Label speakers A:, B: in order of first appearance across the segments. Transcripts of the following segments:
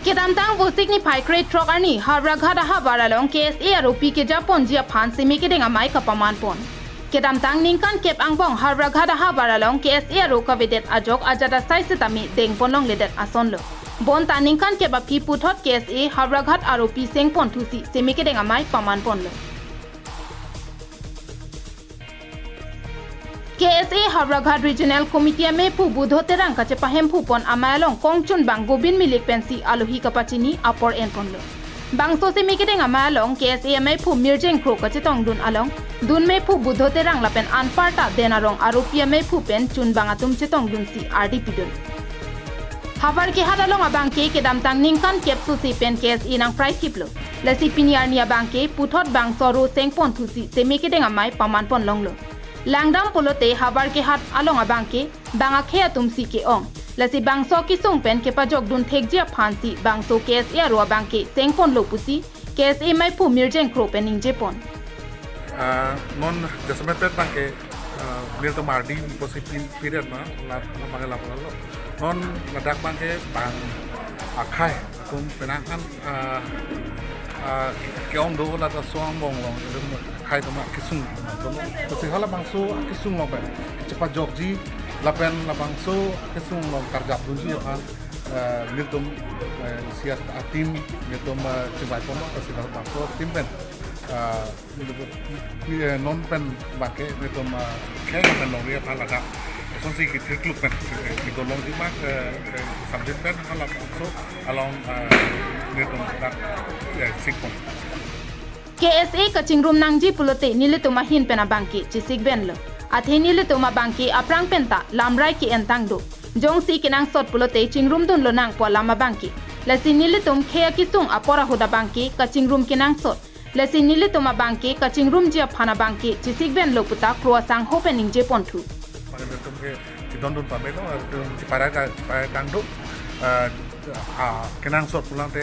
A: Kedamtang busik ni pai crate truck ani Hawarkehat habaralong KSA aropi ke Japon jia phan semi ke deng amai ka paman pon. Kedamtang Ningkan kep angbong Hawarkehat habaralong KSA aro ka vedet ajok ajada sai setami deng ponlong ledet ason lo. Bon ta Ningkan kep aphi puthot KSA Hawarkehat aropi seng pon thusi semi ke deng amai paman pon lo. KSA Hawarkehat Regional Committee में पु बुधो तेरंग का चपाहेम पुपन अमायलों कोंगचुन बांग गोबिन मिलिक पेंसी आलोही कपाचिनी अपर एन पनलो बांग सोसे मिकेदेंग अमायलों KSA में पु मिर्जेंग क्रो का चितोंग दुन अलोंग दुन में पु बुधो तेरंग लापेन अनपार्टा देनारोंग आरोपिया में पु पेन चुन बांगातुम चितोंग दुन सी आरडी पिडुन Hawarkehat along abang ke kedamtang Ningkan kep susi pen KSA nang price kiplo lesi piniar ni abang ke puthot bang soro seng pon thusi se mikedeng amai paman pon longlo Langdam polote Hawarkehat along abangke banga khea tumsi ke ong lasi bangso ki sung pen ke pajok dun thekjia phansi bangso KSA ro abangke sengpon lo pusi KSA mai pu mirjeng kro pen ning jepon
B: non jasmet bangke mir to mardi posipin period na la bangela lo non ladak bangke bang akhai kum penangan keong do la ta soang bong long khai to ma kisung to pasi hala bangso kisung long pen cepat jogji lapen la bangso kisung long karjap dunji kan nitum siat atim nitum cepat pomo pasi hala bangso tim pen non pen bangke nitum khai pen long ria phala da sonsi ki trikluk pen ki dolong di mak subject pen hala bangso along nitum da sikpon
A: KSA kachingrum nangji pulote nilituma hin pena bangki chisik benlo athe nilituma bangki aprang penta lamrai ki entang do jong si kinang sot pulote chingrum dun lo nang po lama bangki lasi nilitum khea kisung apora hoda bangki kachingrum kinang sot lasi nilituma bangki kachingrum jia phana bangki chisik benlo puta croasang opening je pontu
B: nilitum ke chidondun pamelo chipara tang do kenang sot pulang te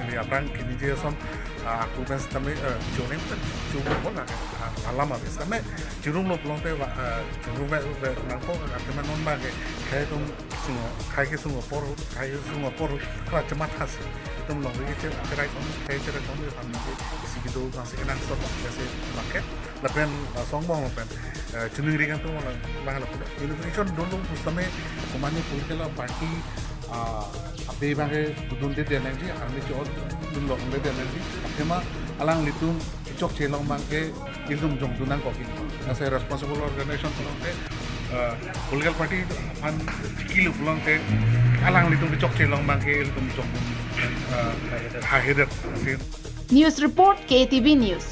B: ni aprang kini je son aku pens tame jonem cukup bola alama pens tame jurum lo pulang te jurum be nangko ate man non bage kai tum sungo kai ke sungo poru kala cemat has tum long ri che cerai kon kai cerai kon pam ni sigido nasi kenang sot jase market lapen songbong lapen chunung ri kan tu mala bangala ini tuh dulu pustame komani pulkela party ape bange dun de energy army chot dun long de energy apema alang litum chok chelong bangke indum jong dunang koki as a responsible organization pulang te political party an kilu pulang te alang litum chok chelong bangke litum jong ha header
A: News report KTV News